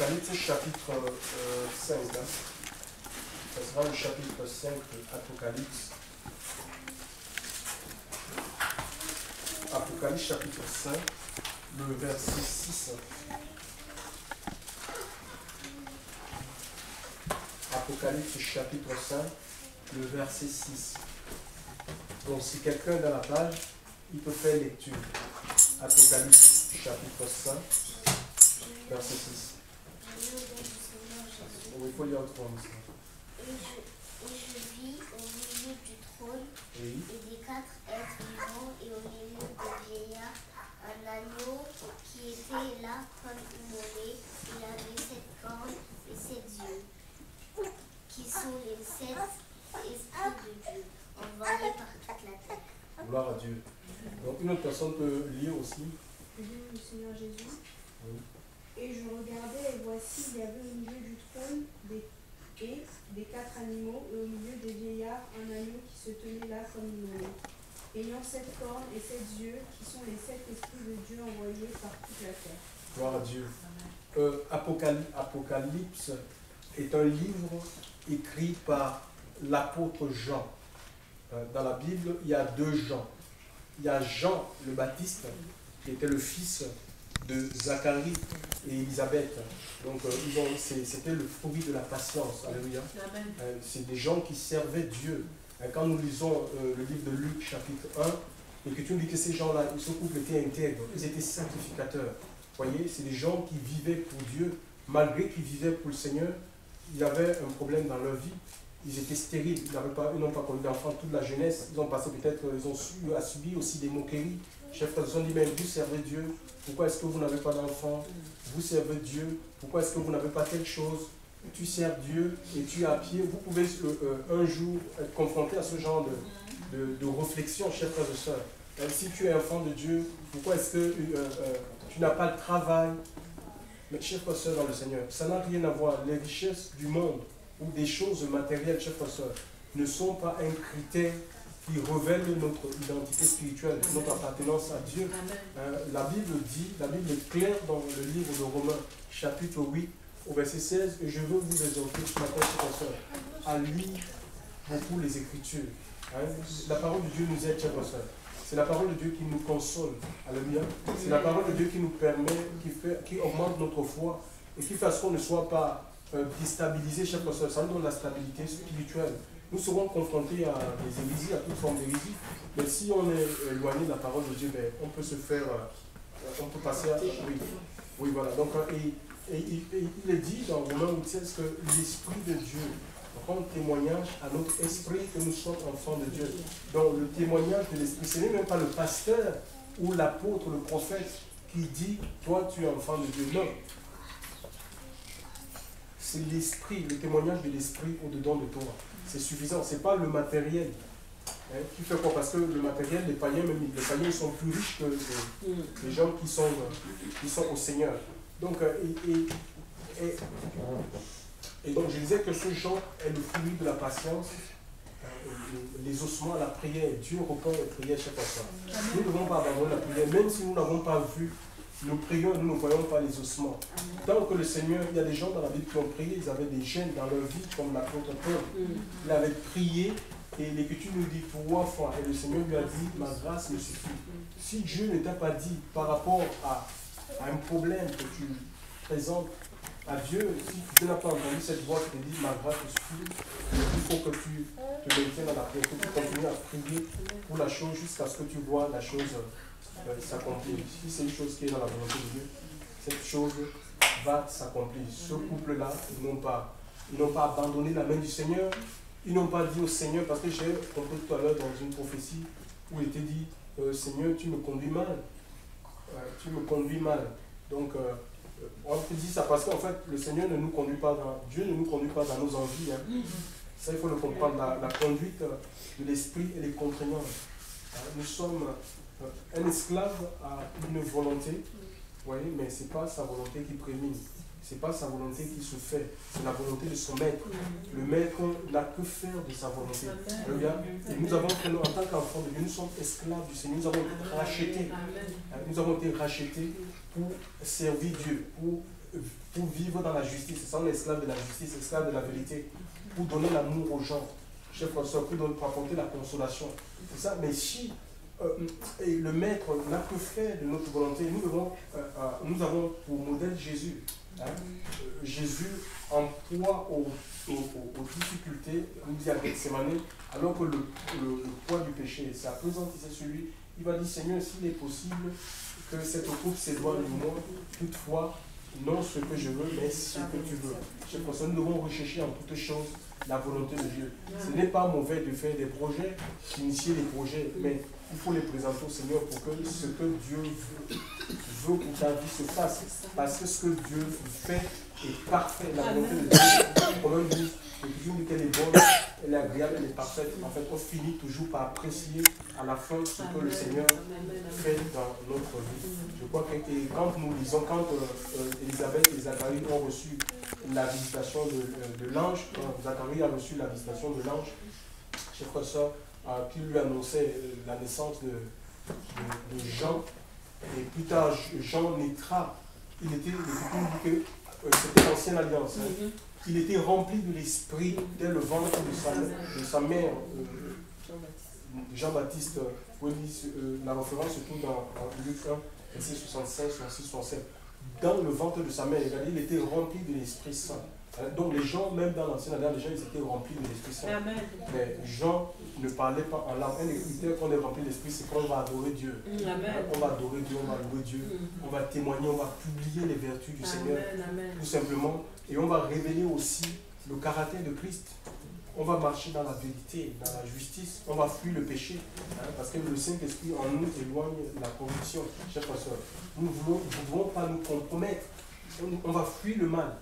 Apocalypse chapitre 5. Hein. Ce sera le chapitre 5 de Apocalypse. Apocalypse chapitre 5, le verset 6. Apocalypse chapitre 5, le verset 6. Donc si quelqu'un dans la page, il peut faire lecture. Apocalypse chapitre 5, verset 6. Il faut lire autrement. Et je vis au milieu du trône Oui. et des 4 êtres vivants et au milieu des vieillards un agneau qui était là comme immolé. Il avait 7 cornes et 7 yeux, qui sont les 7 esprits de Dieu, envoyés par toute la terre. Gloire à Dieu. Donc une autre personne peut lire aussi. Le Seigneur Jésus. Oui. Et je regardais, et voici, il y avait au milieu du trône des 4 animaux, et au milieu des vieillards, un agneau qui se tenait là comme immolé, ayant 7 cornes et 7 yeux, qui sont les 7 esprits de Dieu envoyés par toute la terre. Gloire à Dieu. Apocalypse est un livre écrit par l'apôtre Jean. Dans la Bible, il y a 2 Jean. Il y a Jean le Baptiste, qui était le fils de Zacharie et Élisabeth. Donc, c'était le fruit de la patience. Alléluia. C'est des gens qui servaient Dieu. Quand nous lisons le livre de Luc, chapitre 1, et que tu nous dis que ces gens-là, ce couple était intègre, ils étaient sacrificateurs. Vous voyez, c'est des gens qui vivaient pour Dieu, malgré qu'ils vivaient pour le Seigneur, il y avait un problème dans leur vie. Ils étaient stériles, ils n'ont pas connu d'enfants toute la jeunesse, ils ont passé peut-être, ils ont subi aussi des moqueries. Chef frères, ils ont dit, mais vous servez Dieu, pourquoi est-ce que vous n'avez pas d'enfants? Vous servez Dieu, pourquoi est-ce que vous n'avez pas telle chose? Tu sers Dieu et tu es à pied. Vous pouvez un jour être confronté à ce genre de réflexion, chers frères et sœurs. Si tu es enfant de Dieu, pourquoi est-ce que tu n'as pas de travail? Mais chers frères et sœurs dans le Seigneur, ça n'a rien à voir. Les richesses du monde ou des choses matérielles, chers frères et sœurs, ne sont pas un critère qui révèle notre identité spirituelle, notre appartenance à Dieu. La Bible est claire dans le livre de Romains, chapitre 8, au verset 16, et je veux vous exhorter ce matin, chers frères et sœurs, à lire beaucoup les Écritures. La parole de Dieu nous aide, chers frères et sœurs. C'est la parole de Dieu qui nous console. Alléluia. C'est la parole de Dieu qui nous permet, qui augmente notre foi et qui fait à ce qu'on ne soit pas déstabilisé, chers frères et sœurs. Ça nous donne la stabilité spirituelle. Nous serons confrontés à des hérésies, à toute forme d'hérésie. Mais si on est éloigné de la parole de Dieu, on peut se faire, on peut passer à... Oui, voilà. Donc, il est dit dans Romains 8:16 que l'Esprit de Dieu rend témoignage à notre esprit que nous sommes enfants de Dieu. Donc, le témoignage de l'Esprit, ce n'est même pas le pasteur ou l'apôtre, le prophète qui dit, toi, tu es enfant de Dieu. Non. C'est l'Esprit, le témoignage de l'Esprit au-dedans de toi. C'est suffisant. Ce n'est pas le matériel. Qui fait quoi? Parce que le matériel, les païens sont plus riches que les gens qui sont au Seigneur. Donc, et donc, je disais que ce genre est le fruit de la patience, les ossements, la prière. Dieu répond aux prières chaque fois. Nous ne devons pas abandonner la prière, même si nous n'avons pas vu. Nous prions, nous ne voyons pas les ossements. Tant que le Seigneur, il y a des gens dans la Bible qui ont prié, ils avaient des gènes dans leur vie, comme l'apôtre Paul. Il avait prié, et l'Écriture nous dit 3 fois, et le Seigneur lui a dit, ma grâce me suffit. Si Dieu ne t'a pas dit par rapport à un problème que tu présentes à Dieu, si tu n'as pas entendu cette voix qui te dit, ma grâce me suffit, il faut que tu te maintiennes dans la prière, que tu continues à prier pour la chose jusqu'à ce que tu vois la chose s'accomplir. Si c'est une chose qui est dans la volonté de Dieu, cette chose va s'accomplir. Ce couple-là, ils n'ont pas abandonné la main du Seigneur. Ils n'ont pas dit au Seigneur, parce que j'ai compris tout à l'heure dans une prophétie où il était dit, Seigneur, tu me conduis mal. Tu me conduis mal. Donc, on te dit ça parce qu'en fait, le Seigneur ne nous conduit pas Dieu ne nous conduit pas dans nos envies. Ça, il faut le comprendre. La conduite de l'esprit, elle est contraignante. Nous sommes... un esclave a une volonté, voyez, mais ce n'est pas sa volonté qui prémine. Ce n'est pas sa volonté qui se fait. C'est la volonté de son maître. Le maître n'a que faire de sa volonté. Et nous avons, en tant qu'enfants de Dieu, nous sommes esclaves du Seigneur. Nous avons été rachetés. Nous avons été rachetés pour servir Dieu, pour pour vivre dans la justice. C'est ça, on est esclave de la justice, esclave de la vérité, pour donner l'amour aux gens, chers frères et sœurs, pour apporter la consolation. C'est ça, mais si et le maître n'a que fait de notre volonté, nous avons pour modèle Jésus. Hein. Jésus emploie aux difficultés, on dit à Gethsémani, alors que le poids du péché s'est appesanti sur lui, il va dire, Seigneur, s'il est possible que cette coupe s'éloigne de moi, toutefois, non ce que je veux, mais ce que tu veux. Chers frères, nous devons rechercher en toutes choses la volonté de Dieu. Ce n'est pas mauvais de faire des projets, d'initier des projets, mais il faut les présenter au Seigneur pour que ce que Dieu veut pour ta vie se fasse. Parce que ce que Dieu fait est parfait. La volonté de Dieu, comme on dit, qu'elle est bonne, elle est agréable, elle est parfaite. En fait, on finit toujours par apprécier à la fin ce que le Seigneur fait dans notre vie. Je crois que quand nous lisons, quand Élisabeth et Zacharie ont reçu la visitation de l'ange, Zacharie a reçu la visitation de l'ange, chers frères et sœurs, qui lui annonçait la naissance de Jean. Et plus tard, Jean naîtra. Il était, c'était l'ancienne alliance. Hein. Il était rempli de l'esprit dès le ventre de sa mère, Jean-Baptiste. La référence se trouve dans Luc 1, verset 65, 66, 67. Dans le ventre de sa mère, il était rempli de l'Esprit Saint. Donc les gens, même dans l'ancienne alliance, les gens ils étaient remplis de l'Esprit Saint. Amen. Mais Jean ne parlait pas en langue. Un des critères qu'on est rempli de l'Esprit, c'est qu'on va adorer Dieu. Amen. On va adorer Dieu, on va louer Dieu, on va témoigner, on va publier les vertus du Seigneur, tout simplement. Et on va révéler aussi le caractère de Christ. On va marcher dans la vérité, dans la justice. On va fuir le péché. Parce que le Saint-Esprit en nous éloigne la corruption. Chers frères et sœurs, nous ne voulons pas nous compromettre. On va fuir le mal.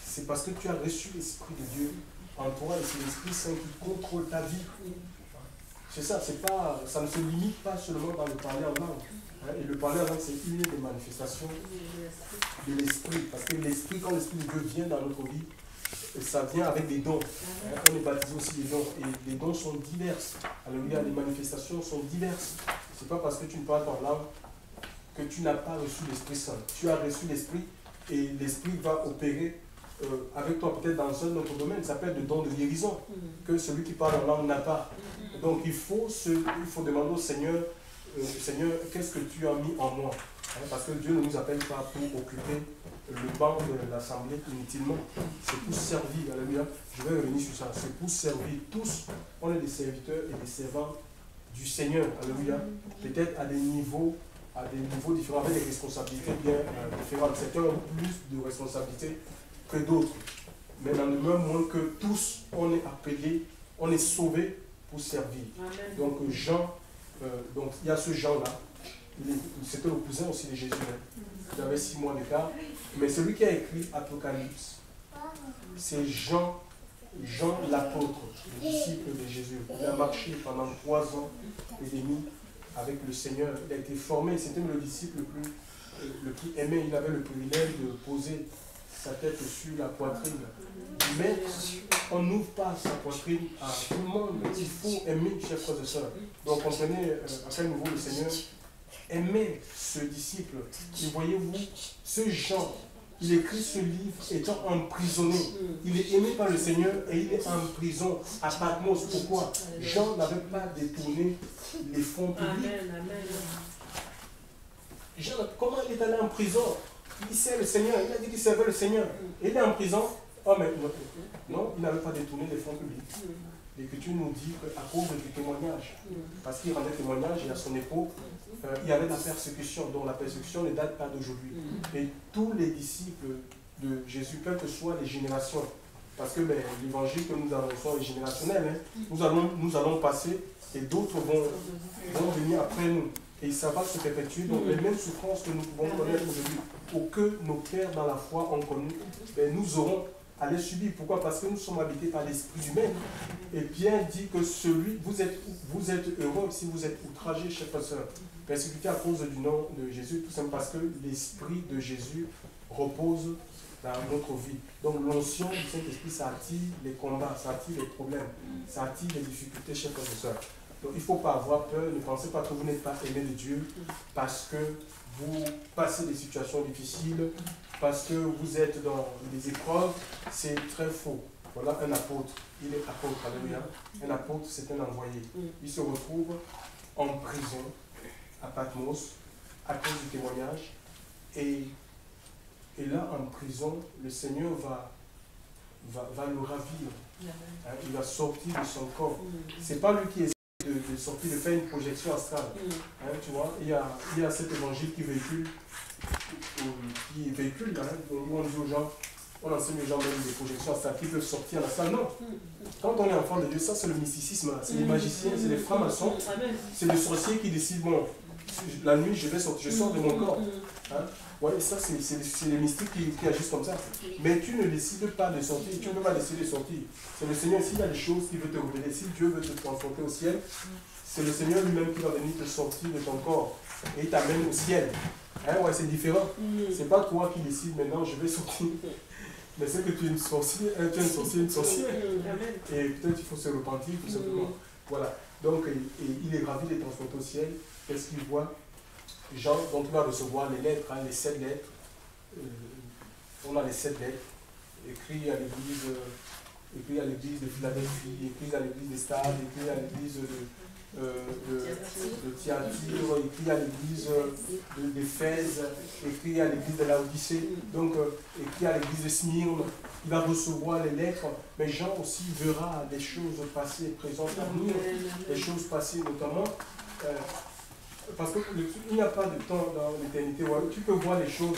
C'est parce que tu as reçu l'Esprit de Dieu en toi et c'est l'Esprit Saint qui contrôle ta vie. C'est ça, ça ne se limite pas seulement dans le parler en langue. Et le parler en langue, c'est une des manifestations de l'Esprit. Parce que l'Esprit, quand l'Esprit de Dieu vient dans notre vie, ça vient avec des dons. On est baptisé aussi des dons. Et les dons sont divers. Alléluia, les manifestations sont diverses. Ce n'est pas parce que tu ne parles pas en langue que tu n'as pas reçu l'Esprit Saint. Tu as reçu l'Esprit et l'Esprit va opérer avec toi peut-être dans un autre domaine. Ça s'appelle le don de guérison que celui qui parle en langue n'a pas. Donc il faut demander au Seigneur, Seigneur, qu'est-ce que tu as mis en moi? Parce que Dieu ne nous appelle pas pour occuper le banc de l'assemblée inutilement. C'est pour servir. Alléluia. Je vais revenir sur ça. C'est pour servir tous. On est des serviteurs et des servants du Seigneur. Alléluia. Peut-être à des niveaux différents, avec des responsabilités bien différentes. Certains ont plus de responsabilités que d'autres. Mais dans le même moins que tous, on est appelés, on est sauvés pour servir. Amen. Donc Jean, donc il y a ce Jean-là, c'était le cousin aussi de Jésus. Il avait 6 mois d'écart. Mais celui qui a écrit Apocalypse, c'est Jean l'apôtre, le disciple de Jésus. Il a marché pendant 3 ans et demi avec le Seigneur. Il a été formé, c'était le disciple le plus aimé. Il avait le privilège de poser sa tête sur la poitrine. Mais on n'ouvre pas sa poitrine à tout le monde. Il faut aimer, chers frères et sœurs. Donc comprenez à quel niveau le Seigneur aimait ce disciple. Et voyez-vous, ce Jean, il écrit ce livre étant emprisonné. Il est aimé par le Seigneur et il est en prison à Patmos. Pourquoi? Jean n'avait pas détourné les fonds publics. Jean, comment il est allé en prison? Il sert le Seigneur, il a dit qu'il servait le Seigneur. Et il est en prison. Oh, mais non, il n'avait pas détourné les fonds publics. L'Écriture nous dit qu'à cause du témoignage, parce qu'il rendait témoignage et à son époque, il y avait la persécution. Donc la persécution ne date pas d'aujourd'hui. Et tous les disciples de Jésus, quelles que soient les générations, parce que l'évangile que nous annonçons est générationnel, nous allons passer et d'autres vont venir après nous. Et ça va se perpétuer. Donc les mêmes souffrances que nous pouvons connaître aujourd'hui, ou que nos pères dans la foi ont connues, nous aurons à les subir. Pourquoi? Parce que nous sommes habités par l'Esprit du même. Et bien dit que vous êtes heureux si vous êtes outragés, chers frères et sœurs, persécutés à cause du nom de Jésus, tout simplement parce que l'Esprit de Jésus repose dans notre vie. Donc l'onction du Saint-Esprit, ça attire les combats, ça attire les problèmes, ça attire les difficultés, chers frères et sœurs. Donc il ne faut pas avoir peur, ne pensez pas que vous n'êtes pas aimé de Dieu parce que vous passez des situations difficiles, parce que vous êtes dans des épreuves. C'est très faux. Voilà un apôtre, il est apôtre, alléluia. Un apôtre, c'est un envoyé. Il se retrouve en prison à Patmos à cause du témoignage. Et là, en prison, le Seigneur va le ravir. Hein, il va sortir de son corps. C'est pas lui qui essaie de sortir, de faire une projection astrale. Hein, tu vois, il y a cet évangile qui véhicule, hein, où on dit aux gens, on enseigne aux gens même des projections astrales qui peuvent sortir à la salle. Non. Quand on est enfant de Dieu, ça c'est le mysticisme, c'est les magiciens, c'est les francs-maçons, c'est le sorcier qui décide, bon, la nuit je vais sortir, je sors de mon corps. Hein? Ouais, ça c'est les mystiques qui agissent comme ça. Mais tu ne décides pas de sortir, tu ne peux pas décider de sortir. C'est le Seigneur, s'il y a des choses qu'il veut te révéler, si Dieu veut te transporter au ciel, c'est le Seigneur lui-même qui va venir te sortir de ton corps et il t'amène au ciel. Hein? Ouais, c'est différent. C'est pas toi qui décides maintenant, je vais sortir. Mais c'est que tu es une sorcière, une sorcière. Et peut-être il faut se repentir, tout simplement. Voilà. Donc, il est ravi d'être transporté au ciel. Qu'est-ce qu'il voit? Jean, donc il va recevoir les lettres, hein, les 7 lettres. On a les 7 lettres écrites à l'église de Philadelphie, écrites à l'église de Stade, écrites à l'église de Thyatire, écrites à l'église d'Éphèse, écrites à l'église de Laodicée, donc écrites à l'église de Smyrne. Il va recevoir les lettres, mais Jean aussi verra des choses passées et présentes à venir, des choses passées notamment. Parce qu'il n'y a pas de temps dans l'éternité. Tu peux voir les choses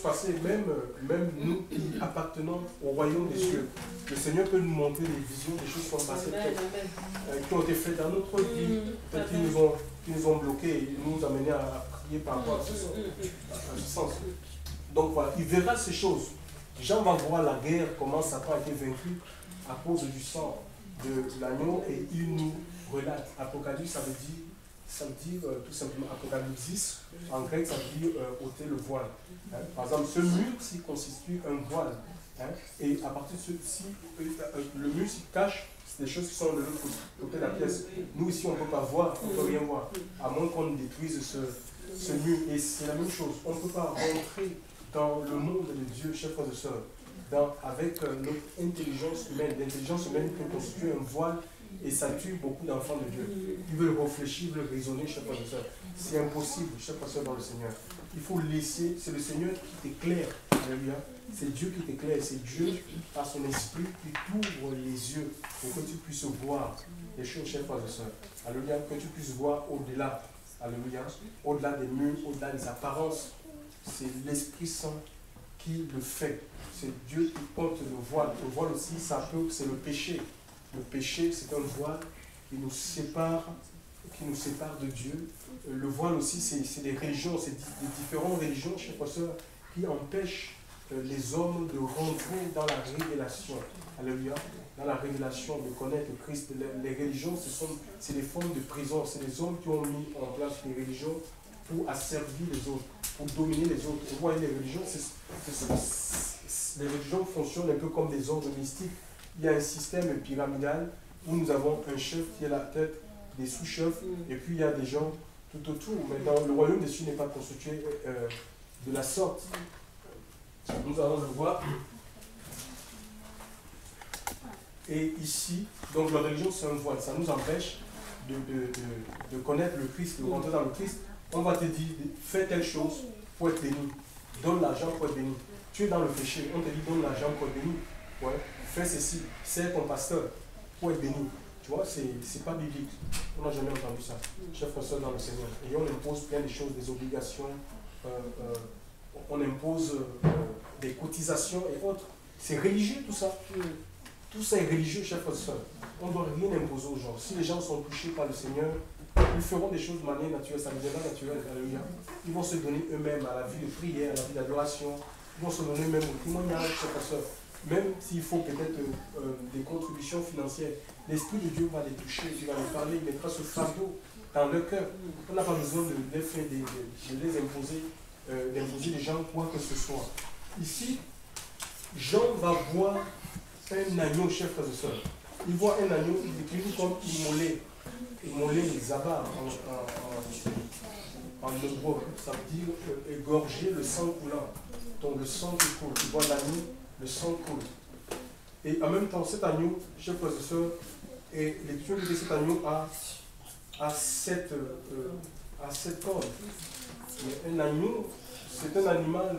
passées, même nous qui appartenons au royaume des cieux. Le Seigneur peut nous montrer des visions, des choses qui sont passées, qui ont été faites dans notre vie, peut-être qui nous ont bloqués et nous amenés à prier par rapport à ce sens. Donc voilà, il verra ces choses. Jean va voir la guerre, comment Satan a été vaincu à cause du sang de l'agneau, et il nous relate. Apocalypse, ça veut dire tout simplement Apocalypse, en grec, ça veut dire ôter le voile. Hein. Par exemple, ce mur-ci constitue un voile. Hein. Et à partir de ceci, le mur s'y cache des choses qui sont de l'autre côté de la pièce. Nous ici, on ne peut pas voir, on ne peut rien voir, à moins qu'on détruise ce mur. Et c'est la même chose. On ne peut pas rentrer dans le monde de Dieu, chers frères et sœurs, avec notre intelligence humaine. L'intelligence humaine peut constituer un voile. Et ça tue beaucoup d'enfants de Dieu. Ils veulent réfléchir, ils veulent raisonner, chers frères et sœurs. C'est impossible, chers frères et sœurs, dans le Seigneur. Il faut laisser, c'est le Seigneur qui t'éclaire. Alléluia. C'est Dieu qui t'éclaire, c'est Dieu, par son esprit, qui t'ouvre les yeux pour que tu puisses voir les choses, chers frères et sœurs. Alléluia. Que tu puisses voir au-delà. Alléluia. Au-delà des murs, au-delà des apparences. C'est l'Esprit Saint qui le fait. C'est Dieu qui porte le voile. Le voile aussi, c'est le péché. Le péché, c'est un voile qui nous sépare de Dieu. Le voile aussi, c'est des religions, c'est des différentes religions, chers frères et sœurs, qui empêchent les hommes de rentrer dans la révélation. Alléluia. Dans la révélation, de connaître Christ. Les religions, c'est des formes de prison. C'est les hommes qui ont mis en place les religions pour asservir les autres, pour dominer les autres. Vous voyez, les religions, les religions fonctionnent un peu comme des ordres mystiques. Il y a un système pyramidal où nous avons un chef qui est la tête, des sous-chefs, et puis il y a des gens tout autour. Mais dans le royaume des cieux n'est pas constitué de la sorte. Nous allons le voir. Et ici, donc la religion c'est un voile, ça nous empêche de connaître le Christ, de rentrer dans le Christ. On va te dire, fais telle chose pour être béni. Donne l'argent pour être béni. Tu es dans le péché, on te dit donne l'argent pour être béni. Ouais. Fais ceci, c'est ton pasteur pour être béni. Tu vois, c'est pas biblique. On n'a jamais entendu ça. Chers frères et sœurs dans le Seigneur. Et on impose plein de choses, des obligations, on impose des cotisations et autres. C'est religieux tout ça. Tout ça est religieux, chers frères et sœurs. On ne doit rien imposer aux gens. Si les gens sont touchés par le Seigneur, ils feront des choses de manière naturelle, ça deviendra naturel. Alléluia. Ils vont se donner eux-mêmes à la vie de prière, à la vie d'adoration. Ils vont se donner eux-mêmes au témoignage, chers frères et sœurs. Même s'il faut peut-être des contributions financières, l'Esprit de Dieu va les toucher, il va les parler, il mettra ce fardeau dans leur cœur. On n'a pas besoin de les imposer, d'imposer les gens quoi que ce soit. Ici, Jean va voir un agneau, chers frères et sœurs. il voit un agneau, il décrit comme immolé, zaba en hébreu. Ça veut dire égorger le sang coulant. Donc le sang qui coule. Il voit l'agneau, le sang coule. Et en même temps, cet agneau, chers frères et sœurs, et l'écriture dit que cet agneau a 7 cornes. Mais un agneau, c'est un animal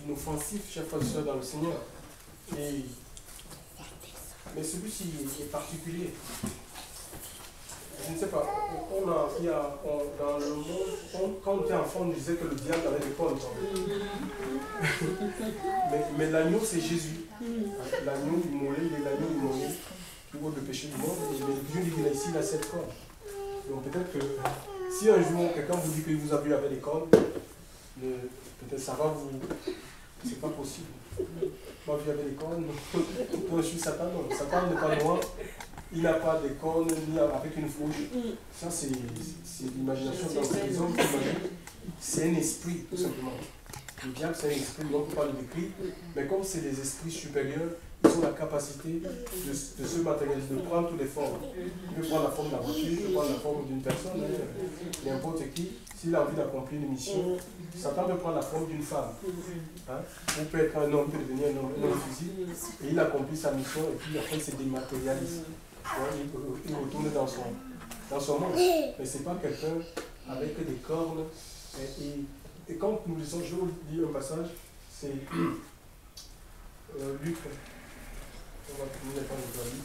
inoffensif, chers frères et sœurs, dans le Seigneur. Mais celui-ci est particulier. Je ne sais pas, dans le monde, quand on était enfant, on disait que le diable avait des cornes. mais l'agneau, c'est Jésus. L'agneau immolé, il est l'agneau immolé qui ôte le péché du monde. Et Dieu dit qu'il a ici, il a 7 cornes. Donc peut-être que si un jour quelqu'un vous dit qu'il vous a vu avec des cornes, peut-être ça va vous... C'est pas possible. Moi, vu avec des cornes, moi je suis Satan. Non. Satan n'est pas noir. Il n'a pas de cornes ni avec une fourche. Ça, c'est l'imagination. Les hommes qui imaginent, c'est un esprit, tout simplement. Le diable, c'est un esprit, on ne peut pas le décrire. Mais comme c'est des esprits supérieurs, ils ont la capacité de se matérialiser, de prendre toutes les formes. Il peut prendre la forme d'un voiture, il peut prendre la forme d'une personne, n'importe qui. S'il a envie d'accomplir une mission, Satan peut prendre la forme d'une femme. Hein? Ou peut être un homme, peut devenir un homme physique. Et il accomplit sa mission et puis après il se dématérialise. Il retourne dans son monde. Mais ce n'est pas quelqu'un avec des cornes. Et quand nous lisons, je vous lis un passage, c'est Luc. On va terminer par le Luc.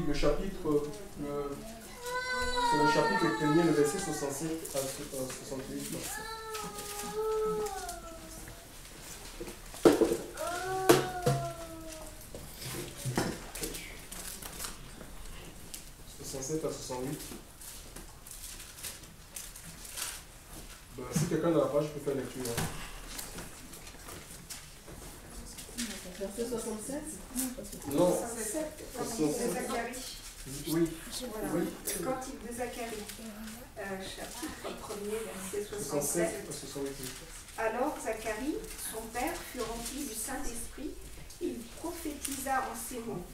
Le chapitre, c'est le chapitre 1er, le verset 67 à 68. 67 à 68. Si quelqu'un n'a la page, je peux faire lecture. Verset 67 Non. 67. De Zacharie. Oui. Voilà. Oui. Le cantique de Zacharie, chapitre 1er, verset 67. 67 à 68. Alors Zacharie, son père, fut rempli du Saint-Esprit. Il prophétisa en ces mots.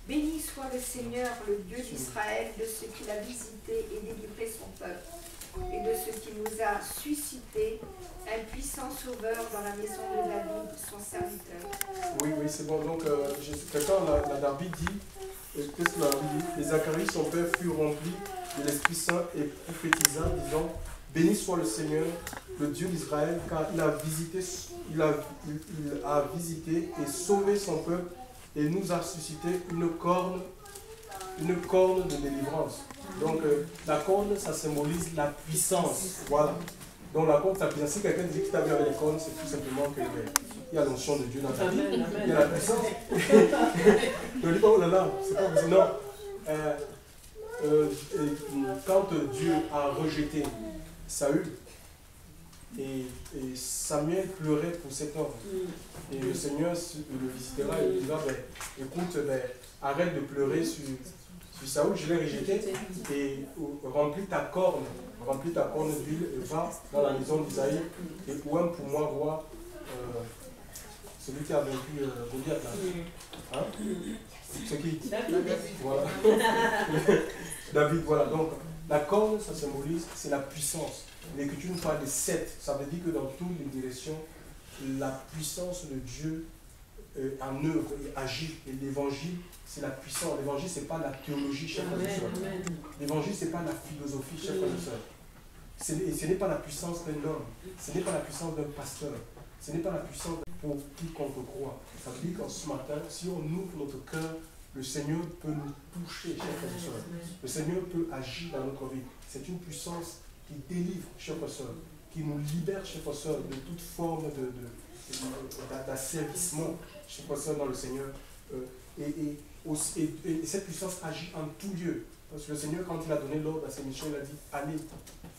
Béni soit le Seigneur, le Dieu d'Israël, de ce qu'il a visité et délivré son peuple, et de ce qu'il nous a suscité un puissant sauveur dans la maison de David, son serviteur. Oui, c'est bon. Donc, quelqu'un, la David dit, qu'est-ce que la David dit? Et Zacharie, son père, fut rempli de l'Esprit Saint et prophétisa, disant, béni soit le Seigneur, le Dieu d'Israël, car il a visité et sauvé son peuple et nous a suscité une corne de délivrance. Donc, la corne, ça symbolise la puissance. Voilà. Donc, la corne, ça puissance. Si quelqu'un dit que tu as vu avec les cornes, c'est tout simplement qu'il y a l'onction de Dieu dans ta vie. Il y a la puissance. Ne dis pas, oh là là, c'est pas vous. Non. Quand Dieu a rejeté Saül, et Samuel pleurait pour cet homme. Et le Seigneur le visitera et lui dira, écoute, arrête de pleurer sur Saül, je l'ai rejeté, et remplis ta corne d'huile, et va dans la maison d'Isaïe, et pour moi voir celui qui a vaincu Goliath. Hein? C'est qui? Voilà. David, voilà. Donc, la corne, ça symbolise, c'est la puissance. L'Écriture nous parle de 7. Ça veut dire que dans toutes les directions, la puissance de Dieu en œuvre et agit. Et l'évangile, c'est la puissance. L'évangile, ce n'est pas la théologie, chers frères et sœurs. L'évangile, ce n'est pas la philosophie, chers frères et sœurs. Ce n'est pas la puissance d'un homme. Ce n'est pas la puissance d'un pasteur. Ce n'est pas la puissance pour quiconque croit. Ça veut dire qu'en ce matin, si on ouvre notre cœur, le Seigneur peut nous toucher, chers frères et sœurs. Le Seigneur peut agir dans notre vie. C'est une puissance qui délivre, chers frères et sœurs, qui nous libère, chers frères et sœurs, de toute forme d'asservissement, chers frères et sœurs, dans le Seigneur. Et cette puissance agit en tout lieu. Parce que le Seigneur, quand il a donné l'ordre à ses missions, il a dit, allez,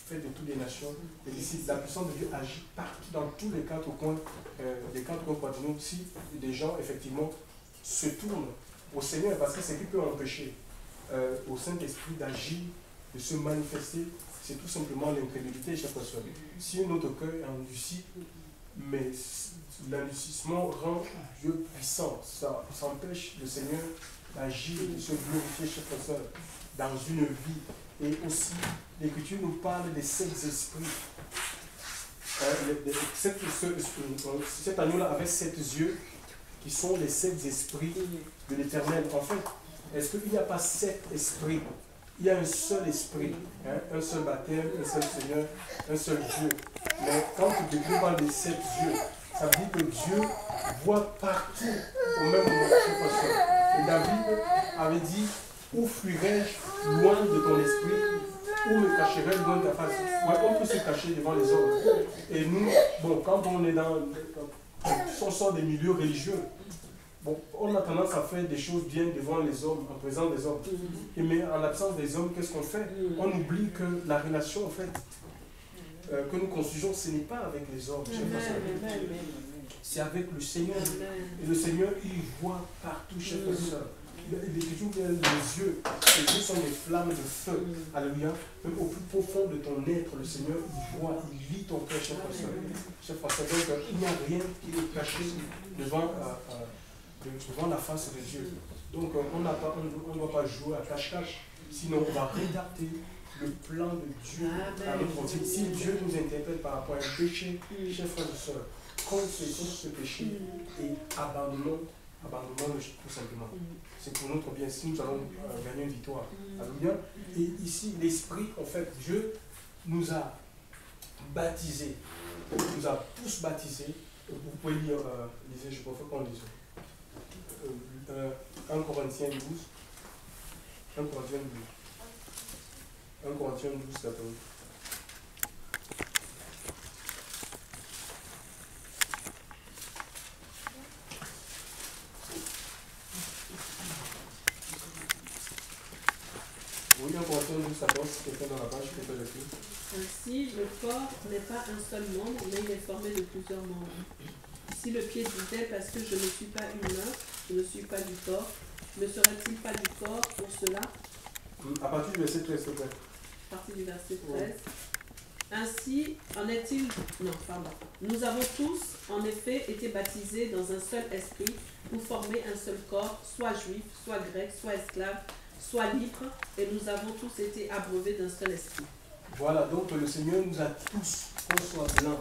faites de toutes les nations des disciples. La puissance de Dieu agit partout, dans tous les quatre coins, de nous. Si des gens, effectivement, se tournent au Seigneur, parce que c'est qui peut empêcher au Saint-Esprit d'agir, de se manifester, c'est tout simplement l'incrédulité, chers frères et sœurs. Si notre cœur est endurci, mais l'endurcissement rend Dieu puissant, ça empêche le Seigneur d'agir, de se glorifier, chers frères et sœurs, dans une vie. Et aussi, l'Écriture nous parle des sept esprits. Cet agneau-là avait 7 yeux, qui sont les 7 esprits de l'Éternel. En fait, est-ce qu'il n'y a pas 7 esprits? Il y a un seul esprit, un seul baptême, un seul Seigneur, un seul Dieu. Mais quand tu découvres les 7 yeux, ça veut dire que Dieu voit partout au même moment. Et David avait dit, où fuirais-je loin de ton esprit, où me cacherais loin de ta face? Ouais, on peut se cacher devant les hommes. Et nous, bon, quand on sort des milieux religieux, bon, on a tendance à faire des choses bien devant les hommes, en présence des hommes. Mais en l'absence des hommes, qu'est-ce qu'on fait? On oublie que la relation, en fait, que nous construisons, ce n'est pas avec les hommes. C'est avec le Seigneur. Et le Seigneur, il voit partout, chers frères et sœurs. L'Écriture dit les yeux sont des flammes de feu. Alléluia. Même au plus profond de ton être, le Seigneur, il voit, il lit ton cœur, chers frères et sœurs. Chers frères et sœurs, il n'y a rien qui est caché devant la face de Dieu. Donc on ne doit pas jouer à cache-cache, sinon on va rédacter le plan de Dieu à notre vie. Si Dieu nous interpelle par rapport à un péché, chers frères et sœurs, confessons ce péché et abandonnons-le tout simplement. C'est pour notre bien, si nous allons gagner une victoire. Alléluia. Et ici, l'Esprit, en fait, Dieu nous a baptisés, nous a tous baptisés. Vous pouvez lire, lisez, je préfère qu'on lise. 1 Corinthiens 12. 1 Corinthiens 12. 1 Corinthiens 12, 14. Oui, 1 Corinthiens 12, 14, quelqu'un dans la page, quelqu'un de plus. Ainsi, le corps n'est pas un seul membre, mais il est formé de plusieurs membres. Si le pied disait, parce que je ne suis pas une main, je ne suis pas du corps, ne serait-il pas du corps pour cela? À partir du verset 13, s'il vous plaît. À partir du verset 13. Ainsi, en est-il... Non, pardon. Nous avons tous, en effet, été baptisés dans un seul esprit pour former un seul corps, soit juif, soit grec, soit esclave, soit libre, et nous avons tous été abreuvés d'un seul esprit. Voilà, donc le Seigneur nous a tous, qu'on soit blanc,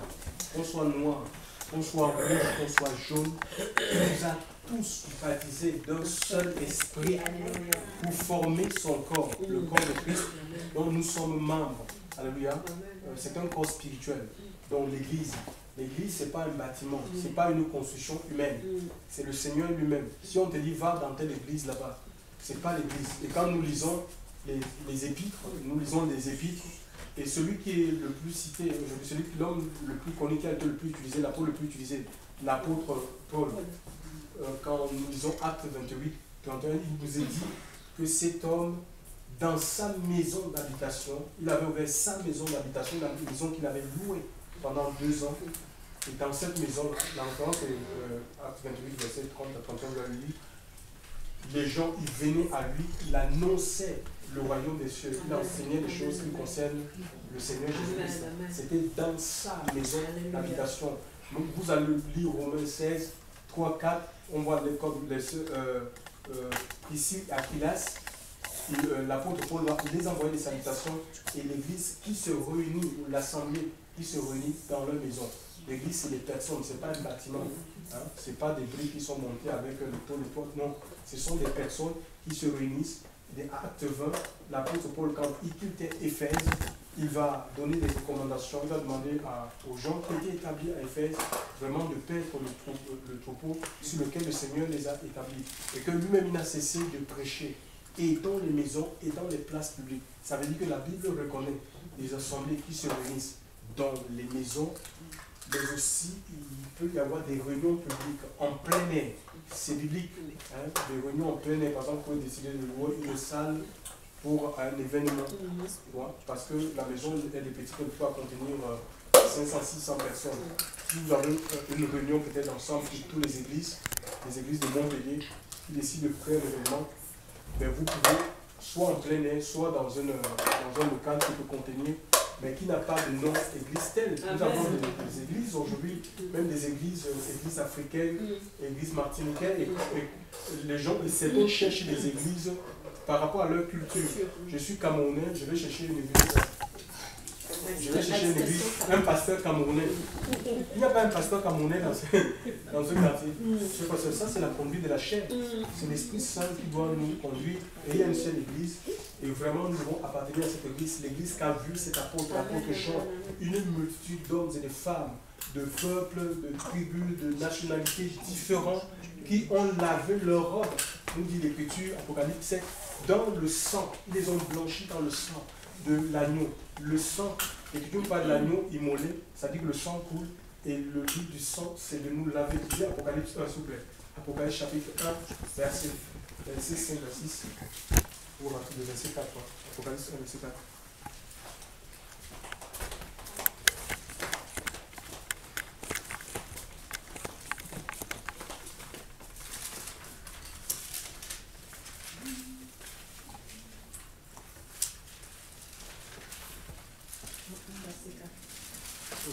qu'on soit noir, qu'on soit rouge, qu'on soit jaune, il nous a tous baptisés d'un seul esprit pour former son corps, le corps de Christ, dont nous sommes membres. Alléluia. C'est un corps spirituel. Donc l'Église, ce n'est pas un bâtiment, ce n'est pas une construction humaine, c'est le Seigneur lui-même. Si on te dit va dans telle église là-bas, ce n'est pas l'Église. Et quand nous lisons les épîtres, nous lisons des épîtres, et celui qui est le plus cité aujourd'hui, l'homme le plus connu qui a été le plus utilisé, l'apôtre le plus utilisé, l'apôtre Paul, quand nous lisons Actes 28, 31, il nous est dit que cet homme, dans sa maison d'habitation, il avait ouvert sa maison d'habitation, la maison qu'il avait louée pendant 2 ans. Et dans cette maison, l'enfant, c'est Actes 28, verset 30 à 31, vous l'avez lu, les gens, ils venaient à lui, il annonçait le royaume des cieux, il enseignait des choses qui concernent le Seigneur Jésus-Christ. C'était dans sa maison d'habitation. Donc vous allez lire Romains 16, 3, 4, on voit ici à Aquilas, l'apôtre Paul va les envoyer des salutations et l'église qui se réunit, ou l'assemblée qui se réunit dans leur maison. L'église, c'est des personnes, ce n'est pas un bâtiment. Hein? Ce n'est pas des briques qui sont montées avec le toit, non. Ce sont des personnes qui se réunissent. Des Actes 20, l'apôtre Paul, quand il quitte Éphèse, il va donner des recommandations, il va demander aux gens qui étaient établis à Éphèse vraiment de paître le troupeau sur lequel le Seigneur les a établis. Et que lui-même, il n'a cessé de prêcher, et dans les maisons et dans les places publiques. Ça veut dire que la Bible reconnaît les assemblées qui se réunissent dans les maisons, mais aussi il peut y avoir des réunions publiques en plein air. C'est biblique, hein, des réunions en plein air. Par exemple, vous pouvez décider de louer une salle pour un événement, parce que la maison elle est petite, elle peut contenir 500-600 personnes. Si vous avez une réunion peut-être ensemble pour toutes les églises de Montpellier qui décident de faire l'événement, ben vous pouvez soit en plein air, soit dans un local qui peut contenir, mais qui n'a pas de nom église telle. Nous avons des églises aujourd'hui, même des églises africaines, églises martiniquaises, et les gens essaient chercher des églises par rapport à leur culture. Je suis Camerounais, je vais chercher une église. Un pasteur camerounais. Il n'y a pas un pasteur camerounais dans ce quartier. Ça, c'est la conduite de la chair. C'est l'Esprit Saint qui doit nous conduire. Et il y a une seule église. Et vraiment, nous devons appartenir à cette église. L'église qu'a vu cet apôtre, l'apôtre Jean, une multitude d'hommes et de femmes, de peuples, de tribus, de nationalités différentes, qui ont lavé leur robe. Nous dit l'Écriture, Apocalypse 7, dans le sang. Ils les ont blanchis dans le sang de l'agneau. Le sang, et tu ne parles de l'agneau immolé, ça dit que le sang coule, et le but du sang, c'est de nous laver. Tu dis Apocalypse 1, s'il vous plaît. Apocalypse chapitre 1, verset 5 à 6, ou le verset 4. Apocalypse 1, verset 4.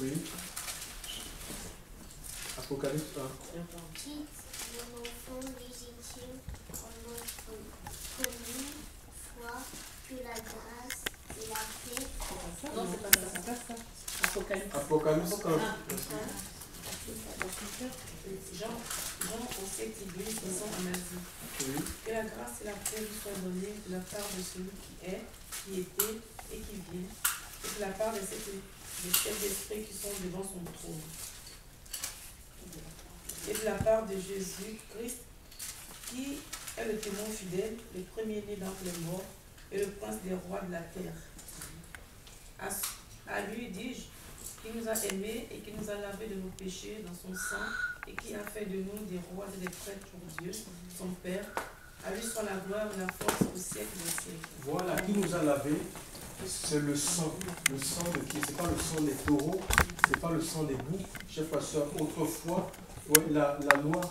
Oui. Apocalypse 1. Quitte mon enfant légitime en notre commune foi que la grâce et la paix. Non, c'est pas ça. Apocalypse 1. Jean, aux 7 églises qui sont en Asie. Oui. Que la grâce et la paix vous soient données de la part de celui qui est, qui était et qui vient, et de la part des sept esprits qui sont devant son trône. Et de la part de Jésus-Christ, qui est le témoin fidèle, le premier-né d'entre les morts, et le prince des rois de la terre. À lui dis-je, qui nous a aimés et qui nous a lavés de nos péchés dans son sang, et qui a fait de nous des rois et des prêtres pour Dieu, son Père. À lui soit la gloire et la force au siècle des siècles. Voilà, qui nous a lavés, c'est le sang. Le sang de qui? Ce n'est pas le sang des taureaux, ce n'est pas le sang des boucs. Chers pasteurs, autrefois, la loi,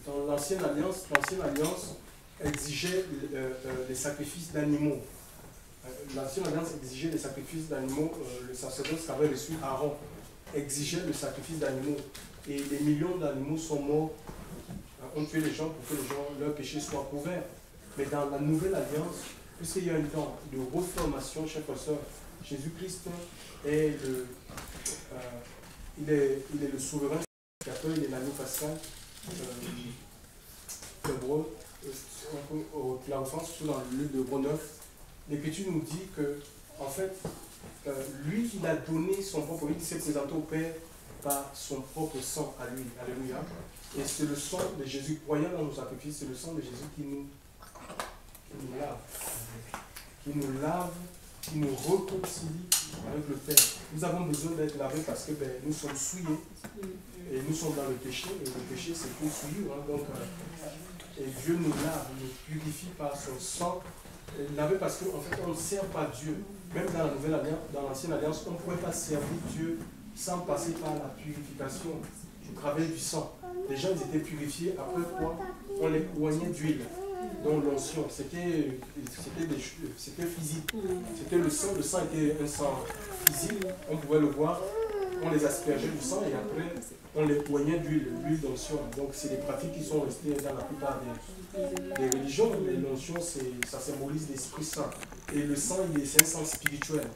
dans l'ancienne alliance exigeait les sacrifices d'animaux. L'ancienne alliance exigeait les sacrifices d'animaux. Le sacerdoce qu'avait reçu Aaron exigeait le sacrifice d'animaux. Et des millions d'animaux sont morts. On tuait les gens pour que leurs péchés soient couverts. Mais dans la nouvelle alliance, puisqu'il y a un temps de reformation, chers frères, Jésus-Christ est il est le souverain sacrificateur, il est l'agneau pascal. Hébreu, la référence surtout dans le livre de Hébreu 9, l'Écriture nous dit que, en fait, lui, il a donné son propre vie, il s'est présenté au Père par son propre sang à lui. Alléluia. Et c'est le sang de Jésus, croyant dans nos sacrifices, c'est le sang de Jésus qui nous lave, qui nous réconcilie avec le Père. Nous avons besoin d'être lavés parce que nous sommes souillés et nous sommes dans le péché, et le péché c'est tout souillure. Et Dieu nous lave, nous purifie par son sang. Lavé parce qu'en fait on ne sert pas Dieu. Même dans la nouvelle alliance, dans l'ancienne alliance, on ne pouvait pas servir Dieu sans passer par la purification du travers du sang. Les gens ils étaient purifiés, après quoi on les oignait d'huile. Donc l'onction, c'était physique. C'était le sang était un sang physique, on pouvait le voir, on les aspergeait du sang et après on les oignait d'huile d'onction. Donc c'est des pratiques qui sont restées dans la plupart des religions, mais l'onction ça symbolise l'Esprit Saint. Et le sang c'est un sang spirituel.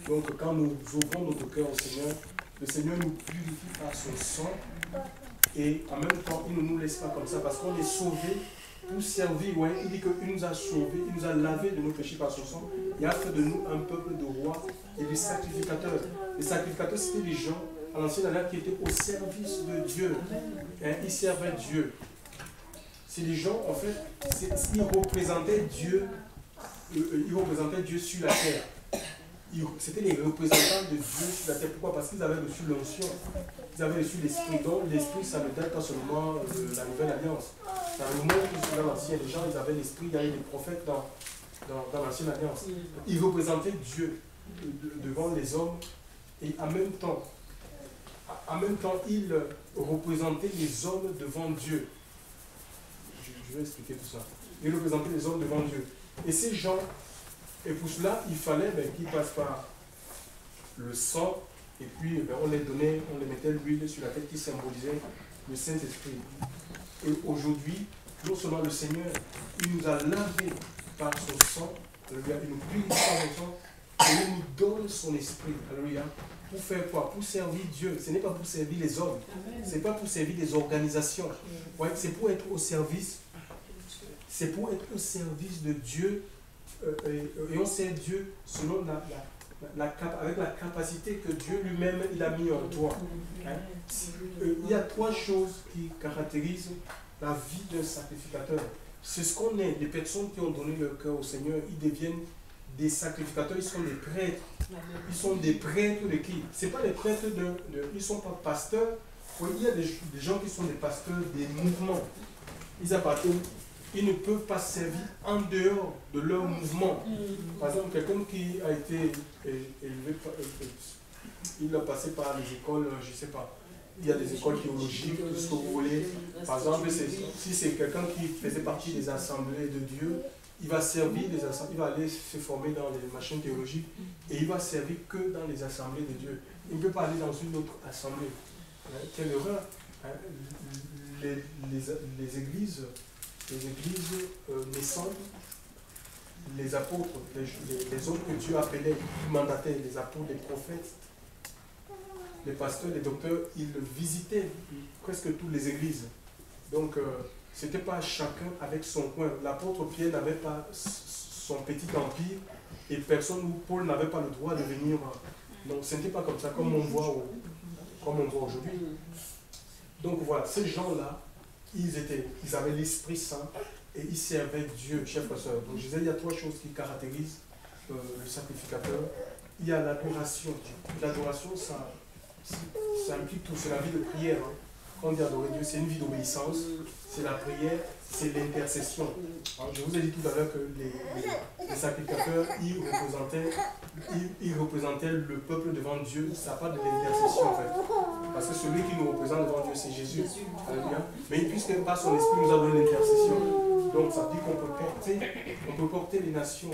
Donc quand nous ouvrons notre cœur au Seigneur, le Seigneur nous purifie par son sang et en même temps, il ne nous laisse pas comme ça parce qu'on est sauvé pour servir. Ouais, il dit qu'il nous a sauvés, il nous a lavés de nos péchés par son sang et a fait de nous un peuple de rois et de sacrificateurs. Les sacrificateurs, c'était des gens à l'ancienne alliance qui étaient au service de Dieu. Hein, ils servaient Dieu. C'est des gens, en fait, ils représentaient Dieu. Ils représentaient Dieu sur la terre. C'était les représentants de Dieu sur la terre. Pourquoi? Parce qu'ils avaient reçu l'onction. Ils avaient reçu l'Esprit. Donc l'Esprit, ça ne date pas seulement de la Nouvelle Alliance. Dans le monde où dans l'Ancien, les gens, ils avaient l'Esprit. Il y avait des prophètes dans l'Ancienne Alliance. Ils représentaient Dieu devant les hommes. Et en même temps, ils représentaient les hommes devant Dieu. Je vais expliquer tout ça. Ils représentaient les hommes devant Dieu. Et ces gens, et pour cela, il fallait qu'ils passent par le sang, et puis on les donnait, on les mettait l'huile sur la tête qui symbolisait le Saint-Esprit. Et aujourd'hui, non seulement le Seigneur, il nous a lavés par son sang, alléluia, il nous purifie par son sang, et il nous donne son esprit, alléluia. Pour faire quoi? Pour servir Dieu. Ce n'est pas pour servir les hommes. Ce n'est pas pour servir les organisations. Ouais, c'est pour être au service. C'est pour être au service de Dieu. Et on sert Dieu selon avec la capacité que Dieu lui-même il a mis en toi. Hein? Il y a trois choses qui caractérisent la vie d'un sacrificateur. C'est ce qu'on est. Les personnes qui ont donné leur cœur au Seigneur, ils deviennent des sacrificateurs, ils sont des prêtres. Ils sont des prêtres de qui? Ce n'est pas des prêtres ils ne sont pas pasteurs. Oui, il y a des gens qui sont des pasteurs des mouvements. Ils appartiennent, ils ne peuvent pas servir en dehors de leur mouvement. Par exemple, quelqu'un qui a été élevé, il a passé par les écoles, je ne sais pas. Il y a des écoles théologiques, tout ce que vous voulez. Par exemple, si c'est quelqu'un qui faisait partie des assemblées de Dieu, il va servir les assemblées, il va aller se former dans les machines théologiques et il va servir que dans les assemblées de Dieu. Il ne peut pas aller dans une autre assemblée. Quelle erreur! Les églises naissantes, les apôtres, les hommes que Dieu appelait, mandatait, les apôtres, les prophètes, les pasteurs, les docteurs, ils visitaient presque toutes les églises. Donc, ce n'était pas chacun avec son coin. L'apôtre Pierre n'avait pas son petit empire et personne, ou Paul n'avait pas le droit de venir. Donc, ce n'était pas comme ça, comme on voit aujourd'hui. Donc voilà, ces gens-là, ils avaient l'Esprit Saint et ils servaient Dieu, chers frères et sœurs. Donc je disais, il y a trois choses qui caractérisent le sacrificateur. Il y a l'adoration. L'adoration, ça implique tout, c'est la vie de prière. Hein. Quand on dit adorer Dieu, c'est une vie d'obéissance, c'est la prière, c'est l'intercession. Je vous ai dit tout à l'heure que les sacrificateurs, ils représentaient le peuple devant Dieu. Ça parle de l'intercession en fait. Parce que celui qui nous représente devant Dieu, c'est Jésus. Alléluia. Mais puisque par son esprit nous a donné l'intercession, donc ça dit qu'on peut porter les nations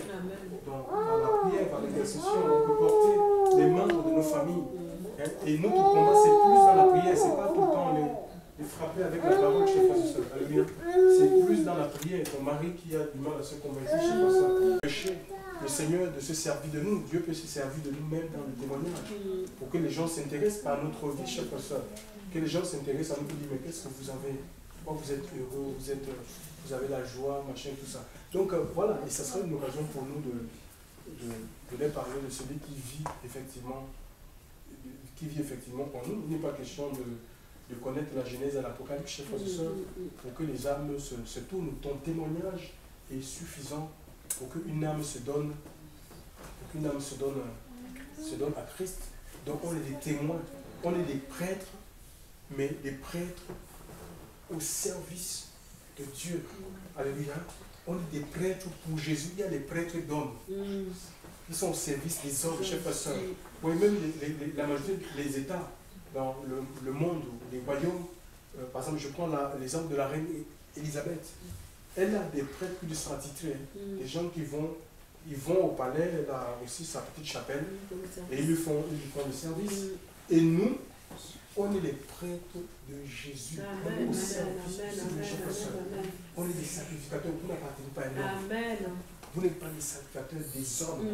dans la prière, par l'intercession, on peut porter les membres de nos familles. Et notre combat, c'est plus dans la prière, c'est pas tout le temps les frapper avec la parole, je sais pas si ça. Alléluia. C'est plus dans la prière. Ton mari qui a du mal à se convertir, je sais pas ça. Péché, le Seigneur de se servir de nous, Dieu peut se servir de nous-mêmes dans le témoignage. Pour que les gens s'intéressent à notre vie, chère personne. Que les gens s'intéressent à nous et disent, mais qu'est-ce que vous avez? Pourquoi vous êtes heureux, vous avez la joie, machin, tout ça. Donc voilà, et ça sera une occasion pour nous de les parler de celui qui vit effectivement en nous. Il n'est pas question de connaître la Genèse et l'Apocalypse, chers frères et sœurs, pour que les âmes se tournent. Ton témoignage est suffisant pour qu'une âme se donne, à Christ. Donc on est des témoins, on est des prêtres, mais des prêtres au service de Dieu. Alléluia. On est des prêtres pour Jésus. Il y a des prêtres d'hommes. Ils sont au service des hommes, chers frères et sœurs. Oui, même la majorité des États dans le monde, les royaumes, par exemple, je prends l'exemple de la reine Élisabeth. Elle a des prêtres qui lui sont attitrés, des gens qui vont au palais, elle a aussi sa petite chapelle, et ils lui font le service. Et nous, on est les prêtres de Jésus. On est au service de Jésus. On est des sacrificateurs. Vous n'appartenez pas à nous. Vous n'êtes pas des sacrificateurs des hommes.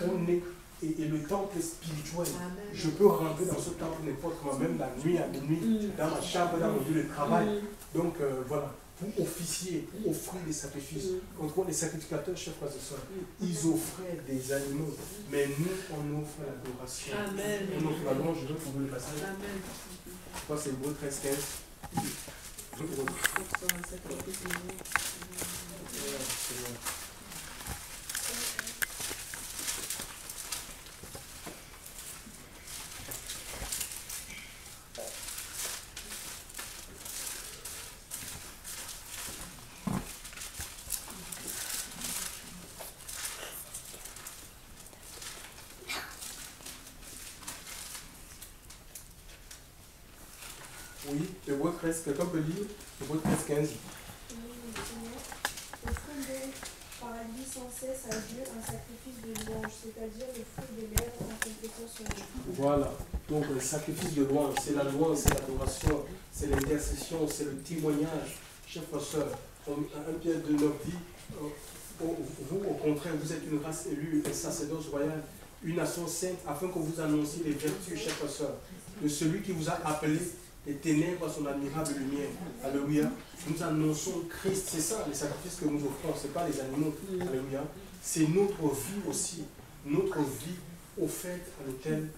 On est et le temple spirituel. Amen. Je peux rentrer dans ce temple n'importe comment, même la nuit à minuit, dans ma chambre, dans mon lieu de travail. Donc voilà, pour officier, pour offrir des sacrifices. Contre les sacrificateurs, chers frères et sœurs, ils offraient des animaux, mais nous, on offre l'adoration. Amen. On offre la louange. Je veux trouver le passage. Amen. Je crois que c'est Hébreux 13-15. Oui, Hébreux 13, quelqu'un peut lire Hébreux 13-15. Offrons donc par la vie sans cesse à Dieu un sacrifice de louange, c'est-à-dire le fruit des lèvres en complétant son nom. Voilà, donc le sacrifice de louange, c'est la louange, c'est l'adoration, c'est l'intercession, c'est le témoignage. Chers frères et sœurs, 1 Pierre 2 9 dit, vous au contraire, vous êtes une race élue, un sacerdoce royal, une nation sainte, afin que vous annonciez les vertus, chers frères et sœurs, de celui qui vous a appelé les ténèbres à son admirable lumière. Alléluia. Nous annonçons Christ, c'est ça les sacrifices que nous offrons, ce n'est pas les animaux. Alléluia. C'est notre vie aussi, notre vie offerte à l'autel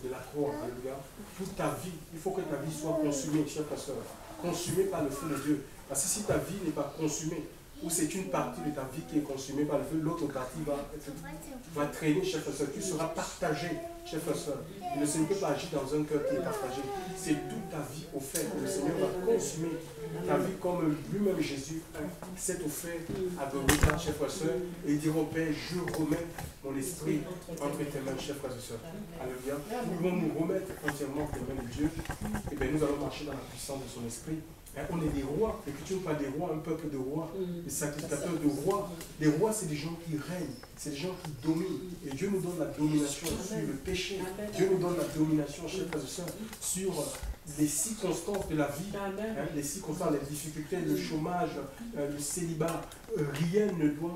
de la croix. Alléluia. Toute ta vie, il faut que ta vie soit consumée, chers frères et sœurs, consumée par le feu de Dieu. Parce que si ta vie n'est pas consumée, ou c'est une partie de ta vie qui est consumée par le feu, l'autre partie va traîner, chers frères et sœurs. Tu seras partagé, chers frères et sœurs. Et le Seigneur ne peut pas agir dans un cœur qui est partagé. C'est toute ta vie offerte. Le Seigneur va consumer ta vie comme lui-même Jésus s'est offert à Golgotha, chers frères et sœurs. Et il dira au Père, je remets mon esprit entre tes mains, chers frères et sœurs. Alléluia. Nous voulons nous remettre entièrement entre les mains de Dieu. Et bien nous allons marcher dans la puissance de son esprit. On est des rois, l'Écriture parle des rois, un peuple de rois, des sacrificateurs de rois. Les rois, c'est des gens qui règnent, c'est des gens qui dominent. Et Dieu nous donne la domination sur le péché. Dieu nous donne la domination, chers frères et sœurs, sur les circonstances de la vie. Les circonstances, les difficultés, le chômage, le célibat. Rien ne peut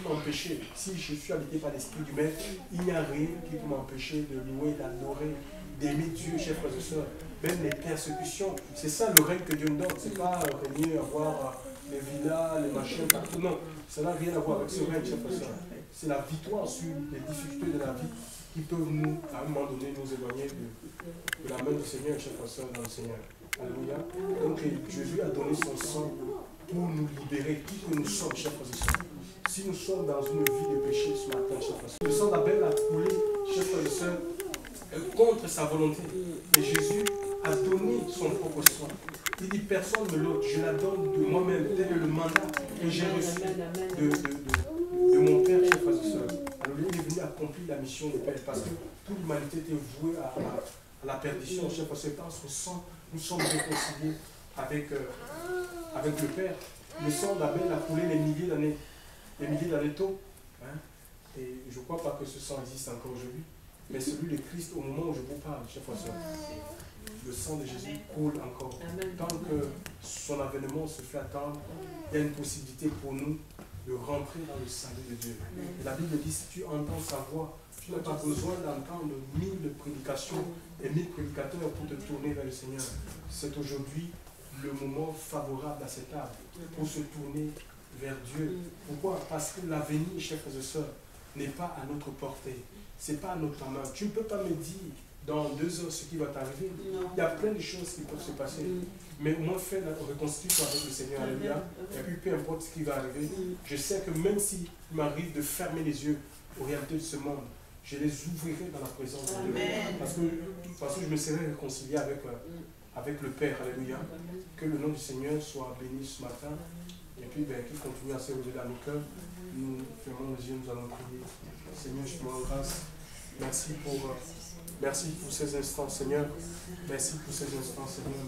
m'empêcher. Si je suis habité par l'Esprit du Maître, il n'y a rien qui peut m'empêcher de louer, d'adorer, d'aimer Dieu, chers frères et sœurs. Même les persécutions, c'est ça le règne que Dieu nous donne. C'est pas régner, avoir les villas, les machins, partout. Non, ça n'a rien à voir avec ce règne, chers frères et sœurs. C'est la victoire sur les difficultés de la vie qui peuvent nous, à un moment donné, nous éloigner de la main du Seigneur, chers frères et sœurs, dans le Seigneur. Alléluia. Donc Jésus a donné son sang pour nous libérer, qui que nous sommes, chers frères et sœurs. Si nous sommes dans une vie de péché ce matin, chers frères et sœurs, le sang d'Abel a coulé, chers frères et sœurs, contre sa volonté. Et Jésus a donné son propre sang. Il dit, personne ne l'autre, je la donne de moi-même. Tel est le mandat que j'ai reçu de mon Père, chers frères et sœurs. Alors lui, il est venu accomplir la mission du Père, parce que toute l'humanité était vouée à la perdition, chers frères et sœurs. Par son sang, nous sommes réconciliés avec le Père. Le sang d'Abel a coulé les milliers d'années tôt. Hein? Et je ne crois pas que ce sang existe encore aujourd'hui. Mais celui de Christ, au moment où je vous parle, chers frères et sœurs, le sang de Jésus coule encore. Tant que son avènement se fait attendre, il y a une possibilité pour nous de rentrer dans le salut de Dieu. Et la Bible dit, si tu entends sa voix, tu n'as pas besoin d'entendre 1000 prédications et 1000 prédicateurs pour te tourner vers le Seigneur. C'est aujourd'hui le moment favorable à cet arbre pour se tourner vers Dieu. Pourquoi? Parce que l'avenir, chers frères et sœurs, n'est pas à notre portée. Ce n'est pas à notre main. Tu ne peux pas me dire dans 2 heures ce qui va t'arriver. Il y a plein de choses qui peuvent se passer. Mais au moins fais la reconstitution avec le Seigneur. Alléluia. Et puis peu importe ce qui va arriver, je sais que même s'il m'arrive de fermer les yeux aux réalités de ce monde, je les ouvrirai dans la présence de Dieu. Parce que je me serai réconcilié avec le Père. Alléluia. Que le nom du Seigneur soit béni ce matin. Et puis qu'il continue à se révéler dans nos cœurs. Nous fermons les yeux, nous allons prier. Seigneur, je te rends grâce. Merci pour ces instants, Seigneur. Merci pour ces instants, Seigneur.